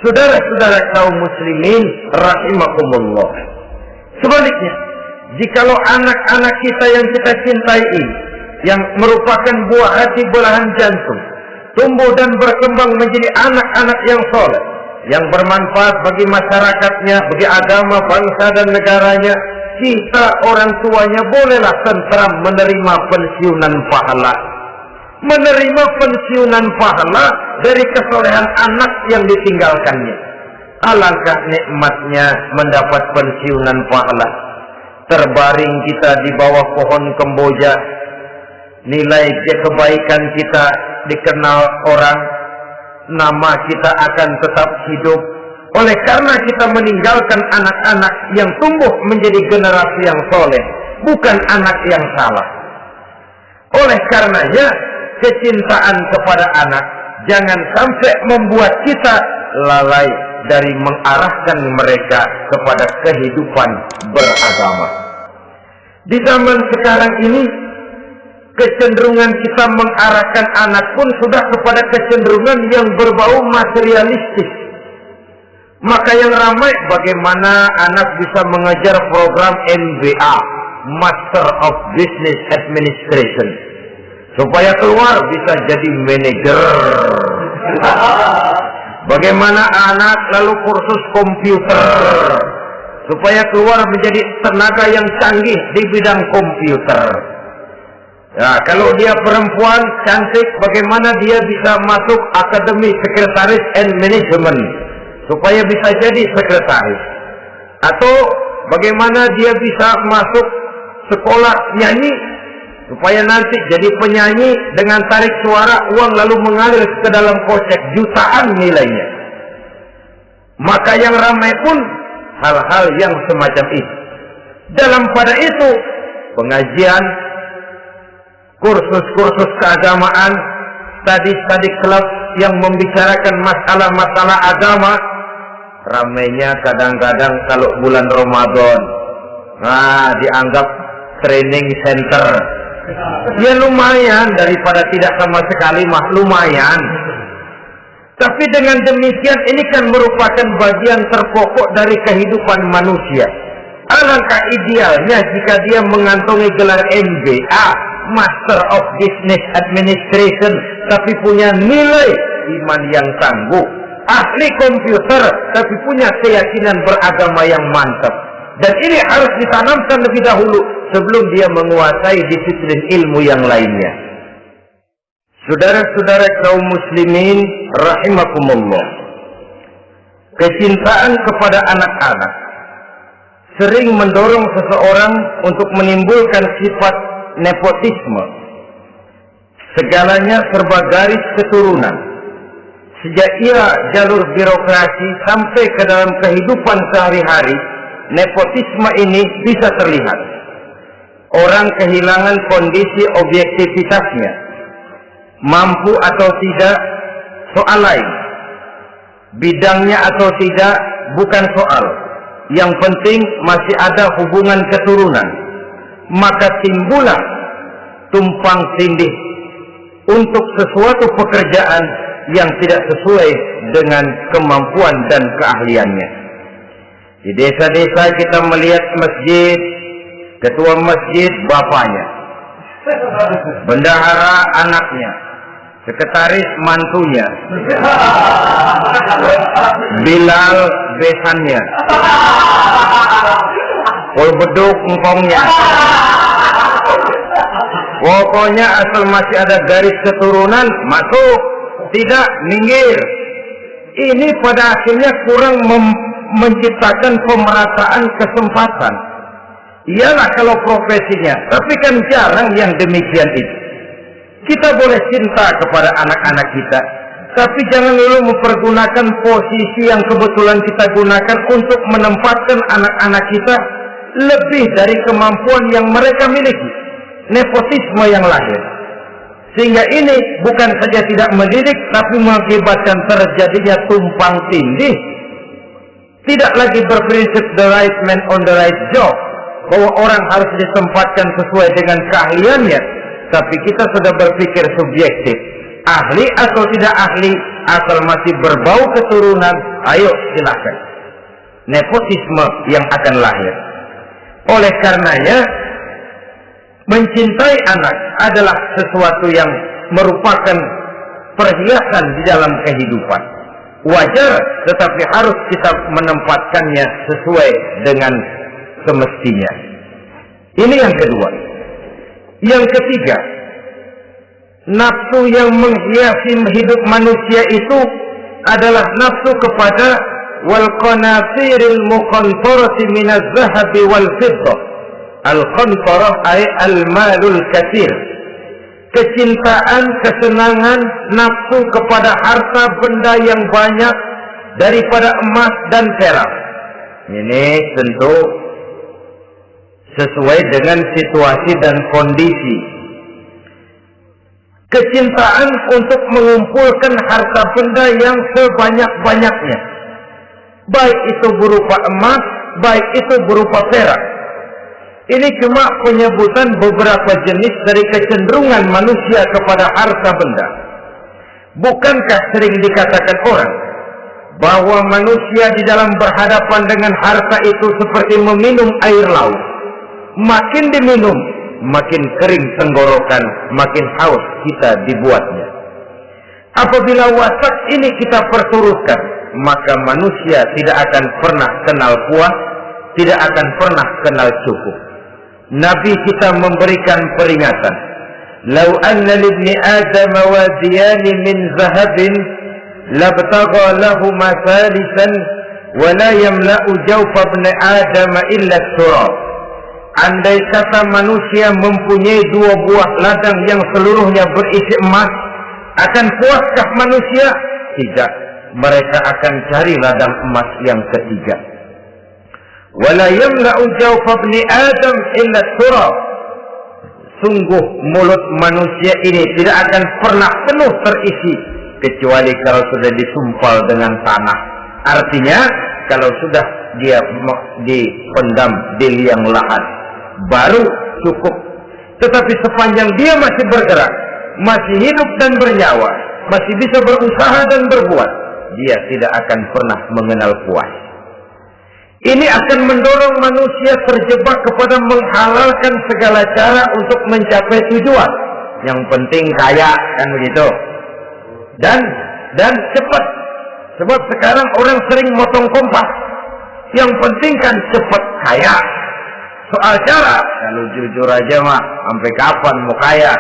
Saudara-saudara kaum muslimin rahimakumullah. Sebaliknya, jikalau anak-anak kita yang kita cintai ini, yang merupakan buah hati belahan jantung, tumbuh dan berkembang menjadi anak-anak yang soleh, yang bermanfaat bagi masyarakatnya, bagi agama, bangsa dan negaranya, kita orang tuanya bolehlah tentram menerima pensiunan pahala. Menerima pensiunan pahala dari kesolehan anak yang ditinggalkannya. Alangkah nikmatnya mendapat pensiunan pahala. Terbaring kita di bawah pohon kemboja, nilai kebaikan kita dikenal orang, nama kita akan tetap hidup. Oleh karena kita meninggalkan anak-anak yang tumbuh menjadi generasi yang soleh, bukan anak yang salah. Oleh karenanya, kecintaan kepada anak jangan sampai membuat kita lalai dari mengarahkan mereka kepada kehidupan beragama. Di zaman sekarang ini, kecenderungan kita mengarahkan anak pun sudah kepada kecenderungan yang berbau materialistis. Maka yang ramai bagaimana anak bisa mengejar program MBA, Master of Business Administration, supaya keluar bisa jadi manajer. Bagaimana anak lalu kursus komputer, supaya keluar menjadi tenaga yang canggih di bidang komputer. Ya, kalau dia perempuan cantik, bagaimana dia bisa masuk Akademi Sekretaris and Management, supaya bisa jadi sekretaris. Atau bagaimana dia bisa masuk sekolah nyanyi, supaya nanti jadi penyanyi dengan tarik suara, uang lalu mengalir ke dalam kocek jutaan nilainya. Maka yang ramai pun hal-hal yang semacam itu. Dalam pada itu, pengajian, kursus-kursus keagamaan, study club yang membicarakan masalah-masalah agama, ramainya kadang-kadang kalau bulan Ramadan, dianggap training center. Ya lumayan, daripada tidak sama sekali mah lumayan. Tapi dengan demikian ini kan merupakan bagian terpokok dari kehidupan manusia. Alangkah idealnya jika dia mengantongi gelar MBA, Master of Business Administration, tapi punya nilai iman yang tangguh, ahli komputer, tapi punya keyakinan beragama yang mantap. Dan ini harus ditanamkan lebih dahulu sebelum dia menguasai disiplin ilmu yang lainnya. Saudara-saudara kaum muslimin rahimakumullah, kecintaan kepada anak-anak sering mendorong seseorang untuk menimbulkan sifat nepotisme. Segalanya serba garis keturunan. Sejak ia jalur birokrasi sampai ke dalam kehidupan sehari-hari, nepotisme ini bisa terlihat. Orang kehilangan kondisi objektivitasnya. Mampu atau tidak soal lain. Bidangnya atau tidak bukan soal. Yang penting masih ada hubungan keturunan. Maka timbullah tumpang tindih untuk sesuatu pekerjaan yang tidak sesuai dengan kemampuan dan keahliannya. Di desa-desa kita melihat masjid, ketua masjid bapaknya, bendahara anaknya, sekretaris mantunya, Bilal besannya, polbeduk engkongnya. Pokoknya asal masih ada garis keturunan, masuk, tidak minggir. Ini pada akhirnya kurang menciptakan pemerataan kesempatan. Iyalah kalau profesinya, tapi kan jarang yang demikian itu. Kita boleh cinta kepada anak-anak kita, tapi jangan dulu mempergunakan posisi yang kebetulan kita gunakan untuk menempatkan anak-anak kita lebih dari kemampuan yang mereka miliki. Nepotisme yang lahir. Sehingga ini bukan saja tidak mendidik, tapi mengakibatkan terjadinya tumpang tindih. Tidak lagi berprinsip the right man on the right job, bahwa orang harus ditempatkan sesuai dengan keahliannya, tapi kita sudah berpikir subjektif. Ahli atau tidak ahli, asal masih berbau keturunan, ayo silahkan. Nepotisme yang akan lahir. Oleh karenanya, mencintai anak adalah sesuatu yang merupakan perhiasan di dalam kehidupan. Wajar, tetapi harus kita menempatkannya sesuai dengan semestinya. Ini yang kedua. Yang ketiga, nafsu yang menghiasi hidup manusia itu adalah nafsu kepada wal qanatiril muqantarati minaz zahabi wal fiddah. Al qantarah ay al malul katsir. Kecintaan, kesenangan, nafsu kepada harta benda yang banyak daripada emas dan perak. Ini tentu sesuai dengan situasi dan kondisi. Kecintaan untuk mengumpulkan harta benda yang sebanyak-banyaknya, baik itu berupa emas, baik itu berupa perak. Ini cuma penyebutan beberapa jenis dari kecenderungan manusia kepada harta benda. Bukankah sering dikatakan orang bahwa manusia di dalam berhadapan dengan harta itu seperti meminum air laut. Makin diminum, makin kering tenggorokan, makin haus kita dibuatnya. Apabila watak ini kita perturutkan, maka manusia tidak akan pernah kenal puas, tidak akan pernah kenal cukup. Nabi kita memberikan peringatan. Lau anna libni Adam wadiyan min zahabin labtagha lahuma thalithan wa la yamla'u jawfa ibni Adam illa turab. Andai kata manusia mempunyai dua buah ladang yang seluruhnya berisi emas, akan puaskah manusia? Tidak. Mereka akan cari ladang emas yang ketiga. Wala yamla'u jawfa ibni Adam illa turab. Sungguh mulut manusia ini tidak akan pernah penuh terisi kecuali kalau sudah disumpal dengan tanah. Artinya kalau sudah dia dipendam di liang lahat, baru cukup. Tetapi sepanjang dia masih bergerak, masih hidup dan bernyawa, masih bisa berusaha dan berbuat, dia tidak akan pernah mengenal puas. Ini akan mendorong manusia terjebak kepada menghalalkan segala cara untuk mencapai tujuan. Yang penting kaya, kan begitu. Dan cepat. Sebab sekarang orang sering motong kompas. Yang penting kan cepat kaya. Soal cara, kalau jujur aja mah, sampai kapan mau kaya?